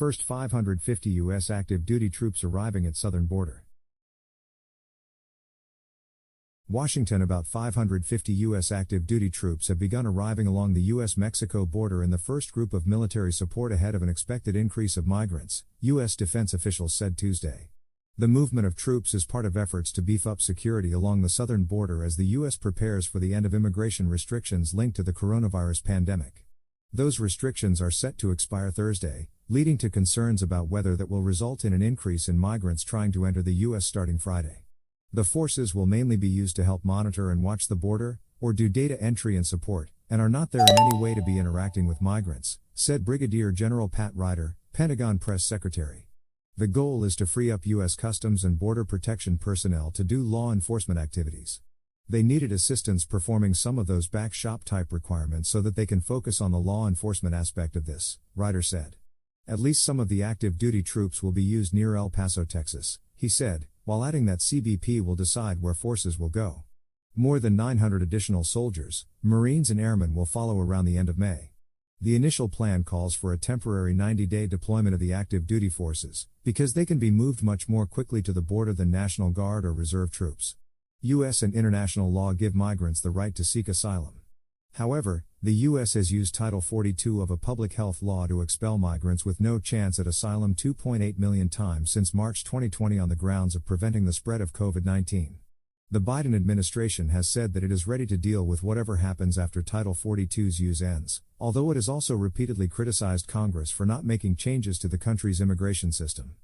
First 550 U.S. active duty troops arriving at southern border. Washington. About 550 U.S. active duty troops have begun arriving along the U.S.-Mexico border in the first group of military support ahead of an expected increase of migrants, U.S. defense officials said Tuesday. The movement of troops is part of efforts to beef up security along the southern border as the U.S. prepares for the end of immigration restrictions linked to the coronavirus pandemic. Those restrictions are set to expire Thursday, leading to concerns about whether that will result in an increase in migrants trying to enter the U.S. starting Friday. The forces will mainly be used to help monitor and watch the border, or do data entry and support, and are not there in any way to be interacting with migrants, said Brigadier General Pat Ryder, Pentagon press secretary. The goal is to free up U.S. Customs and Border Protection personnel to do law enforcement activities. They needed assistance performing some of those back shop type requirements so that they can focus on the law enforcement aspect of this, Ryder said. At least some of the active duty troops will be used near El Paso, Texas, he said, while adding that CBP will decide where forces will go. More than 900 additional soldiers, Marines and airmen will follow around the end of May. The initial plan calls for a temporary 90-day deployment of the active duty forces, because they can be moved much more quickly to the border than National Guard or Reserve troops. U.S. and international law give migrants the right to seek asylum. However, the U.S. has used Title 42 of a public health law to expel migrants with no chance at asylum 2.8 million times since March 2020 on the grounds of preventing the spread of COVID-19. The Biden administration has said that it is ready to deal with whatever happens after Title 42's use ends, although it has also repeatedly criticized Congress for not making changes to the country's immigration system.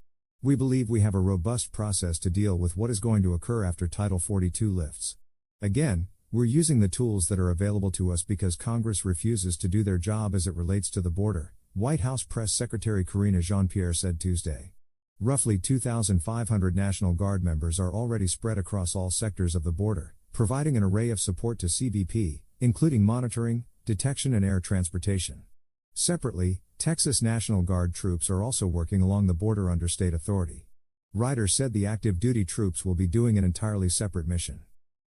We believe we have a robust process to deal with what is going to occur after Title 42 lifts. Again, we're using the tools that are available to us because Congress refuses to do their job as it relates to the border, White House Press Secretary Karine Jean-Pierre said Tuesday. Roughly 2,500 National Guard members are already spread across all sectors of the border, providing an array of support to CBP, including monitoring, detection and air transportation. Separately, Texas National Guard troops are also working along the border under state authority. Ryder said the active duty troops will be doing an entirely separate mission.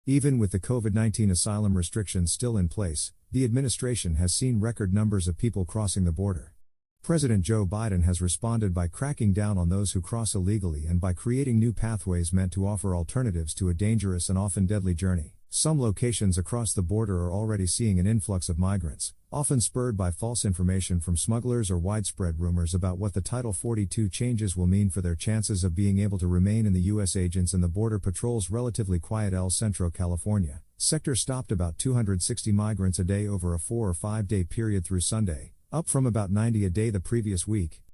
Even with the COVID-19 asylum restrictions still in place, the administration has seen record numbers of people crossing the border. President Joe Biden has responded by cracking down on those who cross illegally and by creating new pathways meant to offer alternatives to a dangerous and often deadly journey. Some locations across the border are already seeing an influx of migrants, often spurred by false information from smugglers or widespread rumors about what the Title 42 changes will mean for their chances of being able to remain in the U.S. Agents in the Border Patrol's relatively quiet El Centro, California sector stopped about 260 migrants a day over a 4 or 5 day period through Sunday, up from about 90 a day the previous week,